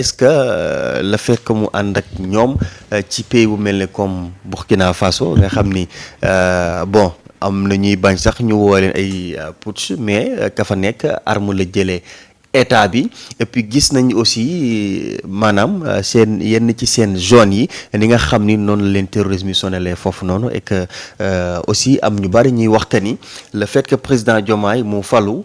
est-ce que le fait que mu ànd ak ñoom ci pays bu mel ne comme Burkina Faso nga xam ni bon am na ñuy bañ sax ñu woo leen ay putsch mais ka fa nekk arme la jëlee état bi et puis gis nañ aussi maanaam seen yenn ci seen zone yi ni nga xam ni noonu la leen terrorisme yi sonalee foofu noonu et que aussi am ñu bari ñuy wax que ni le fait que président Diomaye mu falu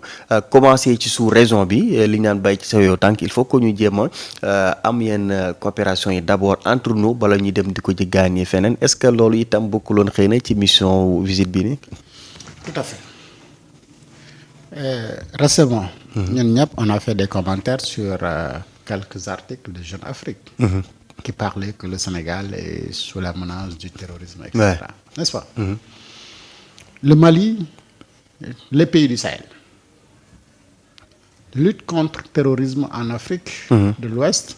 commencé ci sous-région bi li ñu naan bay ci sa yow tànk il faut que ñu jéem a am yenn coopération yi d'abord entre nous bala ñuy dem di ko jëggaani feneen est-ce que loolu itam bokkuloon xëy na ci mission visite bi ni tout à fait. Récemment, on a fait des commentaires sur quelques articles de Jeune Afrique qui parlaient que le Sénégal est sous la menace du terrorisme, etc. Ouais. N'est-ce pas? Le Mali, les pays du Sahel, lutte contre le terrorisme en Afrique de l'Ouest,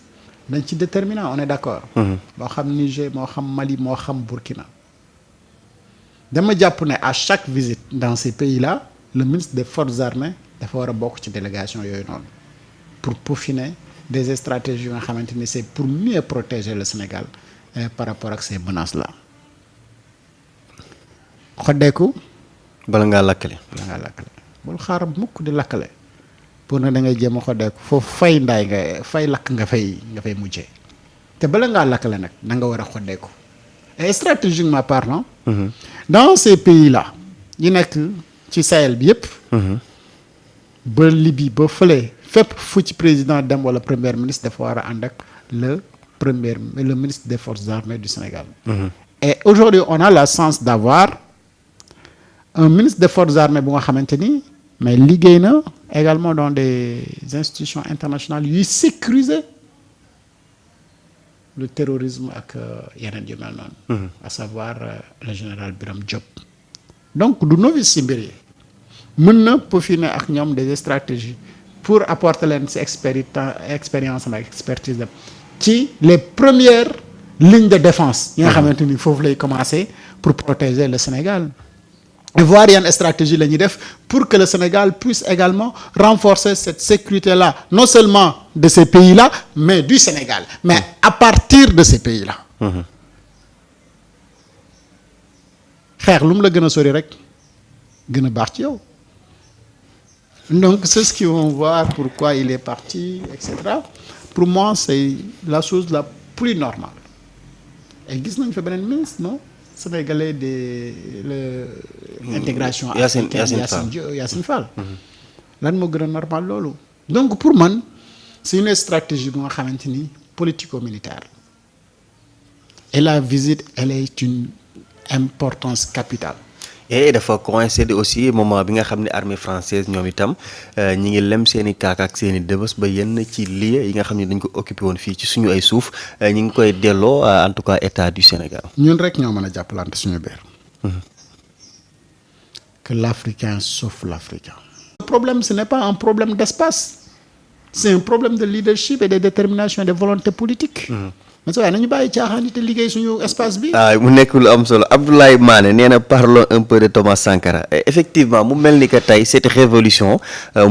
c'est déterminant, on est d'accord. Moo xam Niger, moo xam Mali, moo xam Burkina. Dama jàpp ne à chaque visite dans ces pays-là, le ministre des Forces armées dafa war a bokk ci délégation yooyu noonu pour peaufiner des stratégies nga xamante ni c'est pour mieux protéger le Sénégal par rapport ak ces menaces-là. xoddeeku. bala ngaa lakkale. bul xaar mukk di lakkale pour ne da ngay jéem a xoddeeku foofu fay ndaay nga fay lakk nga fay mujjee te bala ngaa lakkale nag da nga war a xoddeeku et stratégiquement parlant. Dans ces pays-là yi nekk ci Sahel bi yëpp. ba Libye ba fële fépp fu ci président dem wala premier ministre dafa war a ànd ak le ministre des forces armées du Sénégal. Et aujourd'hui on a la chance d'avoir un ministre des forces armées bu nga xamante ni mais liggéey na également dans des institutions internationales yuy sécuriser le terrorisme ak yeneen yu mel noonu. À savoir le général Birame Diop. Donc du novice ci mbir yi mën na peaufiner ak ñoom des stratégies pour apporter leen ci expérience ak expertise ci les premières lignes de défense yi nga xamante ni foofu lay commencer pour protéger le Sénégal et voir yan stratégie la ñuy def pour que le Sénégal puisse également renforcer cette sécurité-là non seulement de ces pays-là mais du Sénégal mais à partir de ces pays-là. xeex lu mu la gën a sori rek gën a baax ci yow donc c'est ce qu'ils vont voir pourquoi il est parti etc. Pour moi c'est la chose la plus normale et gis nañ fa beneen ministre non sénégalais de l'intégration Yacine Fall lan moo gën a normal loolu donc pour man c'est une stratégie bu nga xamante ni politico-militaire et la visite elle est une importance capitale. Et dafa coïncider aussi moment bi nga xam ne armée française ñoom itam ñi ngi lem seen i kaak ak seen i dëbës ba yenn ci lieu yi nga xam ne dañ ko occupé woon fii ci suñu ay suuf ñi ngi koy delloo en tout cas état du Sénégal. ñun rek ñoo mën a jàppalante suñu biir. Que l'Africain sauve l'Africain. Le problème ce n'est pas un problème d'espace c'est un problème de leadership et de détermination et de volonté politique. mais waaye nañu bàyyi caaxaan te liggéey suñu espace bi. mu nekk lu am solo Abdoulaye Mané nee na parlons un peu de Thomas Sankara effectivement mu mel ni que tey cette révolution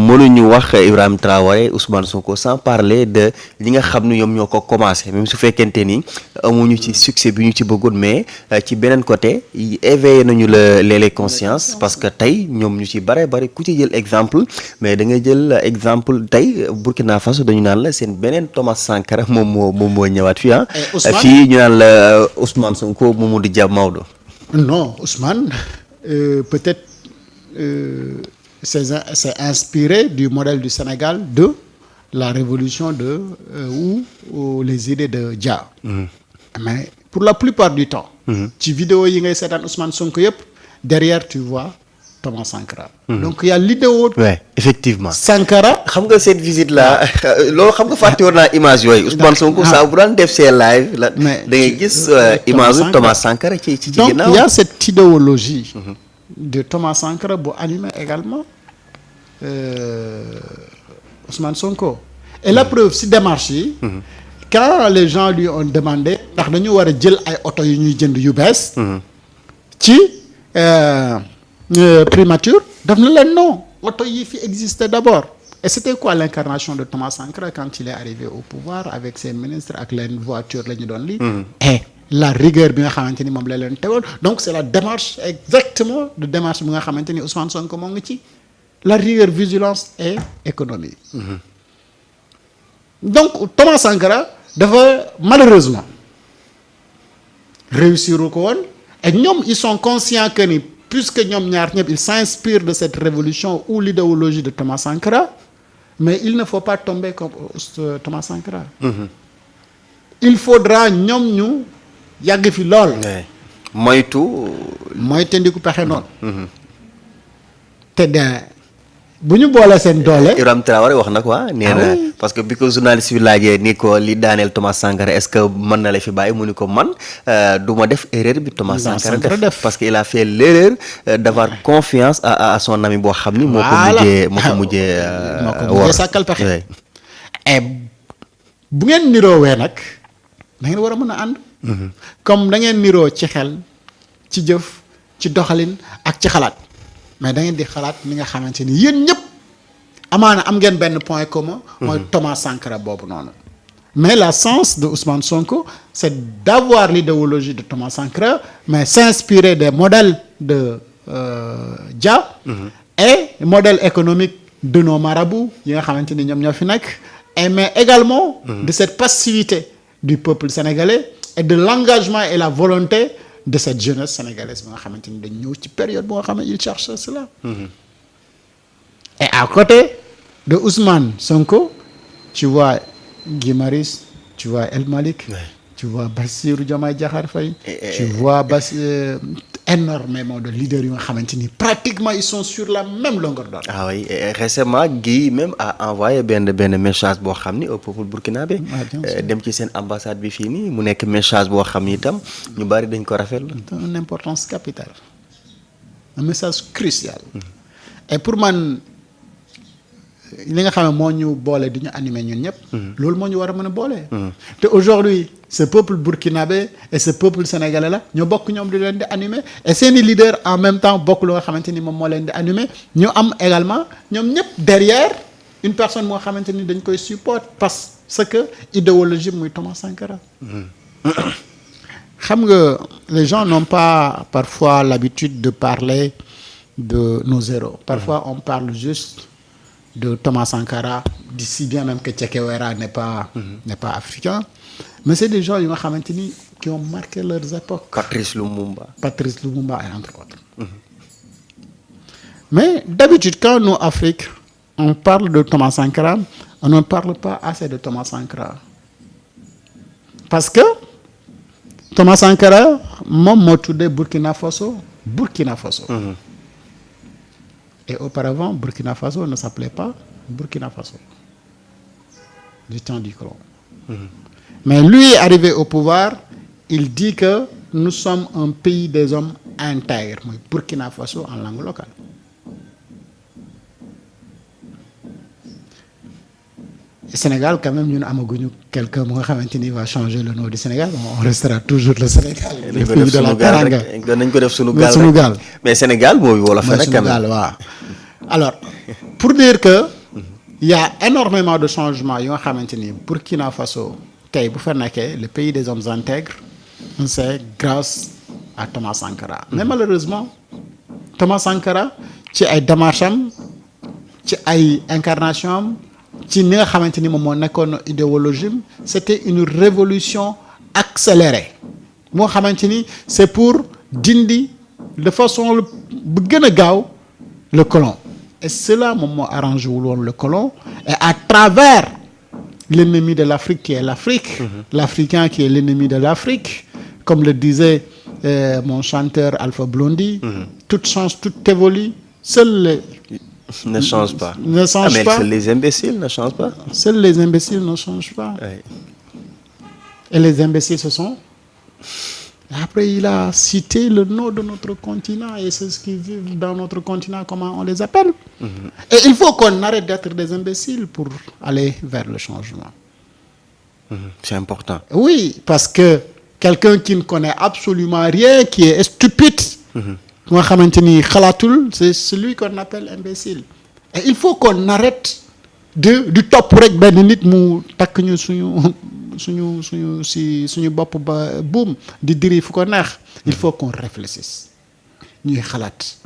mënuñu wax Ibrahima Traoré Ousmane Sonko sans parler de li nga xam ne ñoom ñoo ko commencé même su fekkente ni amuñu ci succès bi ñu ci bëggoon mais ci beneen côté éveillé nañu les consciences parce que tey ñoom ñu ci bare ku ci jël exemple mais da nga jël exemple tey Burkina Faso dañu naan la seen beneen Thomas Sankara moom moo ñëwaat fii fii ñu naan la Ousmane Sonko Mamadou Dia Maodo. Non Ousmane peut-être c'est inspiré du modèle du Sénégal de la révolution de ou les idées de Dia. Mais pour la plupart du temps. ci vidéo yi ngay seetaan Ousmane Sonko yëpp derrière tu vois Thomas Sankara. Donc il y a l'idéal. Ouais, effectivement. Sankara. xam nga cette visite là loolu xam nga fàtte woon naa image yooyu Ousmane Sonko saa bu daan def ses live la da ngay gis image Thomas Sankara ci ginnaaw. Donc il y a cette idéologie de Thomas Sankara bu animé également Ousmane Sonko. Et la preuve si démarche yi. Quand les gens lui ont demandé ndax dañu war a jël ay oto yu ñuy jënd yu bees. ci primature daf na leen non oto yi fi existé d'abord Et c'était quoi l'incarnation de Thomas Sankara quand il est arrivé au pouvoir avec ses ministres ak leen voiture la ñu doon lii. Et la rigueur bi nga xamante ni moom la leen tegoon donc c'est la démarche exactement de démarche bi nga xamante ni Ousmane Sonko moo ngi ci la rigueur, vigilance et économie. Donc Thomas Sankara dafa malheureusement réussir ko woon et ñoom ils sont conscients que ni puisque ñoom ñaar ñëpp ils s'inspirent de cette révolution ou l'idéologie de Thomas Sankara, mais il ne faut pas tomber comme Thomas Sankara. Il faudra ñoom ñu yàgg fi lool. moytandiku pexe noonu. te de bu ñu boolee seen doole. Ibrahima Traoré wax na quoi nee na parce que bi ko journaliste bi laajee ni ko li daaneel Thomas Sankara est-ce que mën na la fi bàyyi mu ni ko man du ma def erreur bi Thomas Sankara def parce que il a fait l'erreur d'avoir confiance à son ami boo xam ni moo ko mujjee sàkkal pexe. et bu ngeen niroowee nag da ngeen war a mën a ànd. comme da ngeen niroo ci xel ci jëf ci doxalin ak ci xalaat. mais da ngeen di xalaat li nga xamante ni yéen ñëpp amaana am ngeen benn point commun. mooy Thomas Sankara boobu noonu. mais la sens de Ousmane Sonko c'est d'avoir l'idéologie de Thomas Sankara mais s'inspirer des modèles de Dia. Et modèle économique de nos marabouts yi nga xamante ni ñoom ñoo fi nekk. et mais également. de cette passivité du peuple sénégalais et de l'engagement et la volonté. De cette jeunesse sénégalaise bi nga xamante ni dañ ñëw ci période boo xam ne il cherche cela. Et à côté de Ousmane Sonko tu vois Guy Marius tu vois El Malick. tu vois Bassirou Diomaye Diakhar Faye. tu vois énormément de leaders yu nga xamante ni pratiquement ils sont sur la même longueur d'onde. Ah oui et récemment Guy même a envoyé benn message boo xam ni au peuple burkinabé. dem ci seen ambassade bi fii nii mu nekk message boo xam ni itam ñu bari dañ ko rafetlu. une importance capitale un message crucial. et pour man li nga xam ne moo ñu boole di ñu animer ñun ñëpp. loolu moo ñu war a mën a boole. te aujourd'hui ce peuple burkinabé et ce peuple sénégalais là ñoo bokk ñoom di leen di animer et seeni leader en même temps bokk lu nga xamante ni moom moo leen di animer ñu am également ñoom ñëpp derrière une personne moo xamante ni dañ koy support parce que idéologie muy Thomas Sankara. xam nga les gens n'ont pas parfois l'habitude de parler de nos héros. Parfois on parle juste de Thomas Sankara, d'ici bien même que Che Guevara n'est pas africain, mais c'est des gens qui ont marqué leurs époques. Patrice Lumumba et entre autres. Mais d'habitude quand nous Afrique on parle de Thomas Sankara, on ne parle pas assez de Thomas Sankara parce que Thomas Sankara moom moo tuddee Burkina Faso. Et auparavant, Burkina Faso ne s'appelait pas Burkina Faso. Du temps du colon. Mais lui, arrivé au pouvoir, il dit que nous sommes un pays des hommes intègres. Burkina Faso en langue locale. Le Sénégal, quand même, nous avons quelqu'un qui va changer le nom du Sénégal. On restera toujours le Sénégal. Le pays de la Teranga. Mais Sénégal, alors, pour dire que il y a énormément de changements. Burkina Faso, le pays des hommes intègres, c'est grâce à Thomas Sankara. Mais malheureusement, Thomas Sankara, ci ay démarcham, ci ay incarnation, ci ni nga xamanteni mom mo nekkone idéologie, c'était une révolution accélérée. Mo xamanteni c'est pour dindi de façon bu gëna gaaw le colon. Et cela mom mo arrangé wul le colon et à travers l'ennemi de l'Afrique qui est l'Afrique, l'Africain qui est l'ennemi de l'Afrique, comme le disait mon chanteur Alpha Blondy, tout change, tout évolue, seuls les ne change pas. Ne change pas. Seuls les imbéciles ne changent pas. Seuls les imbéciles ne changent pas. Oui. Et les imbéciles ce sont. Après, il a cité le nom de notre continent et c'est ce qui vivent dans notre continent, comment on les appelle. Et il faut qu'on arrête d'être des imbéciles pour aller vers le changement. C'est important. Oui, parce que quelqu'un qui ne connaît absolument rien, qui est stupide, c'est celui qu'on appelle imbécile. Et il faut qu'on arrête di topp rek benn nit mu takk ñu suñu bopp ba buum di diri fu ko neex. Il faut qu'on réfléchisse ñuy xalaat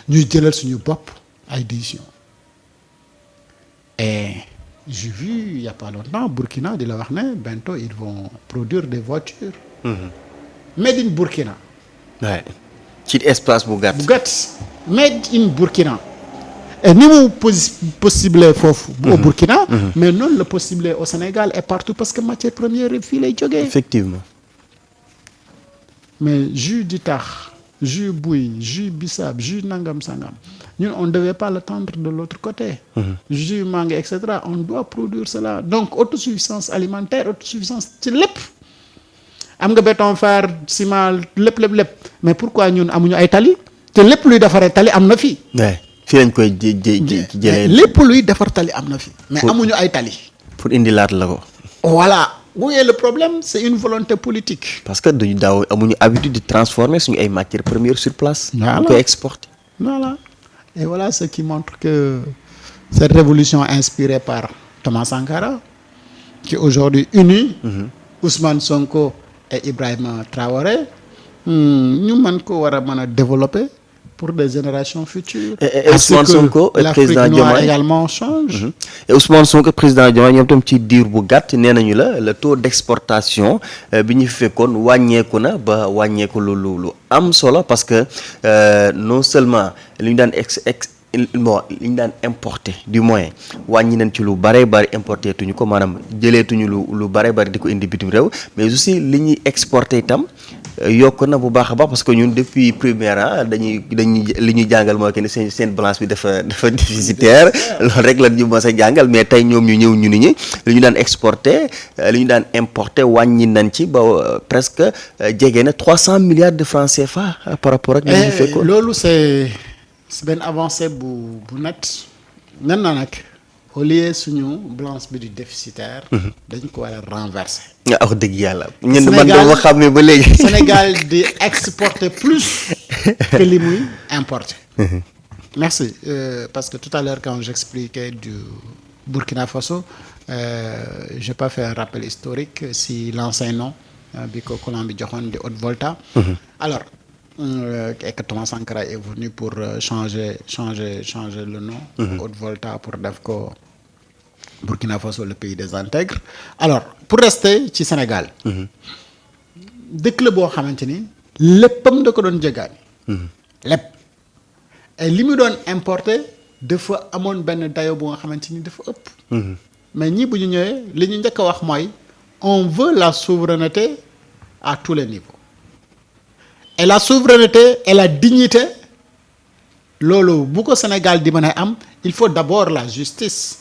ñuy jëlal suñu bopp ay décisions. Et j'ai vu il y a pas longtemps Burkina di la wax ne bientôt ils vont produire des voitures. Made in Burkina. Ouais. ci espace bu gàtt. Made in Burkina. Et ni mu possible foofu. au Burkina. mais noonu la possible au Sénégal et partout parce que matière première fii lay jógee. effectivement. mais jus di tax jus buy jus bissap jus nangam sangam ñun on ne devait pas l'attendre de l'autre côté. jus mangue et cetera on doit produire cela donc autosuffisance alimentaire autosuffisance ci lépp. am nga béton fer ciment lépp mais pourquoi ñun amuñu ay tali te lépp luy defaree tali am na fi. fii lañ koy jëlee. lépp luy defar tali am na fi. mais amuñu ay tali. pour indi laat la ko. voilà où est le problème c'est une volonté politique. parce que dañu daaw amuñu habitude de transformer suñu ay matières premières sur place. voilà ñu koy exporter. voilà et voilà ce qui montre que cette révolution inspirée par Thomas Sankara qui aujourd'hui unit Ousmane Sonko et Ibrahima Traoré ñu mën ko war a mën a développer pour des générations futures. Et Ousmane Sonko et président Diomaye également change. Et Ousmane Sonko président Diomaye ñoom tam ci diir bu gàtt nee nañu la le taux d'exportation bi ñu fekkoon wàññeeku na ba wàññeeku lu am solo parce que non seulement li ñu daan li ñu daan importer du moins wàññi nañ ci lu bare bari importer tuñu ko maanaam jëleetuñu lu bare bari di ko indi bitim réew mais aussi li ñuy exporter itam yokk na bu baax a baax parce que ñun depuis première dañuy li ñuy jàngal mooy que ni seen balance bi dafa déficitaire loolu rek la ñu mës a jàngal mais tey ñoom ñu ñëw ñu ni ñi li ñu daan exporter li ñu daan importer wàññi nañ ci ba presque jege na 300 milliards de francs CFA par rapport ak li ñu fekkoon. loolu c'est benn avancée bu net nen na nag au lieu suñu balance bi di déficitaire. dañ ko war a renverser. wax dëgg yàlla. ñun man dama xàmmee ba léegi. Sénégal di exporter plus que li muy importer. Merci parce que tout à l'heure quand j'expliquais du Burkina Faso j'ai pas fait un rappel historique si l'ancien nom bi ko colon bi joxoon di Haute-Volta. Alors et que Thomas Sankara est venu pour changer le nom. Haute-Volta pour def ko Burkina Faso le pays des intègres. Alors pour rester ci Sénégal. dëkk la boo xamante ni léppam da ko doon jéggaani. lépp et li mu doon importer dafa amoon benn dayo bu nga xamante ni dafa ëpp. mais ñii bu ñu ñëwee li ñu njëkk a wax mooy on veut la souveraineté à tous les niveaux. et la souveraineté et la dignité loolu bu ko Sénégal di mën a am il faut d'abord la justice.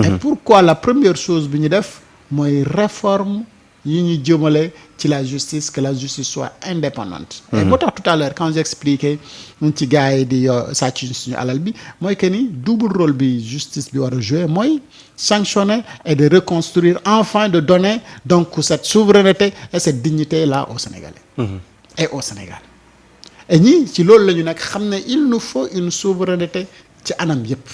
et pourquoi la première chose bi ñu def mooy réforme yi ñu jëmale ci la justice que la justice soit indépendante. et moo tax tout à l'heure quand j'expliquais ci gars yi di sàcc suñu alal bi mooy que ni double rôle bi justice bi war a jouer mooy sanctionner et de reconstruire enfin de donner donc cette souveraineté et cette dignité là aux Sénégalais. et au Sénégal et ñii ci loolu la ñu nag xam ne il nous faut une souveraineté ci anam yépp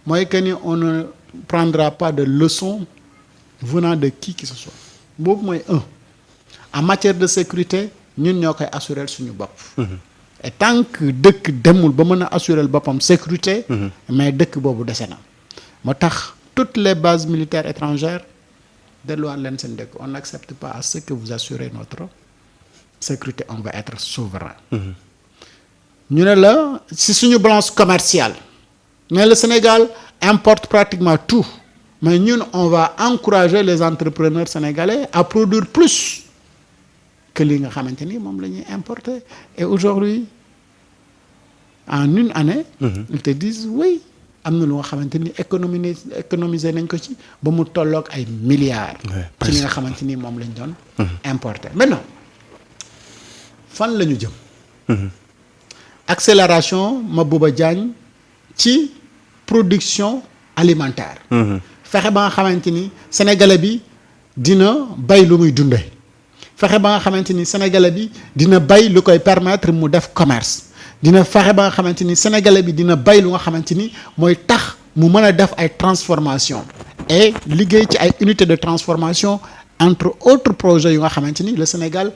mooy que ni on ne prendra pas de leçons venant de qui que ce soit boobu mooy en matière de sécurité ñun ñoo koy assurer suñu bopp. et tant que dëkk demul ba mën a assurer boppam sécurité. mais dëkk boobu dese na moo tax toutes les bases militaires étrangères delluwaat leen seen dëkk on n'accepte pas à ce que vous assurez notre sécurité on va être souverain. ñu ne la si suñu balance commerciale mais le Sénégal importe pratiquement tout mais ñun on va encourager les entrepreneurs sénégalais à produire plus que li nga xamante ni moom la ñuy importer et aujourd'hui en une année. ils te disent oui am na lu nga xamante ni économiser nañ ko ci ba mu tolloog ay milliards. ci li nga xamante ni moom lañ doon. importer maintenant fan la ñu jëm. accélération Mabouba Diagne ci production alimentaire. fexe ba nga xamante ni sénégalais bi dina bay lu muy dundee. fexe ba nga xamante ni sénégalais bi dina bay lu koy permettre mu def commerce dina fexe ba nga xamante ni sénégalais bi dina bay lu nga xamante ni mooy tax mu mën a def ay transformation et liggéey ci ay unités de transformation entre autres projets yu nga xamante ni le Sénégal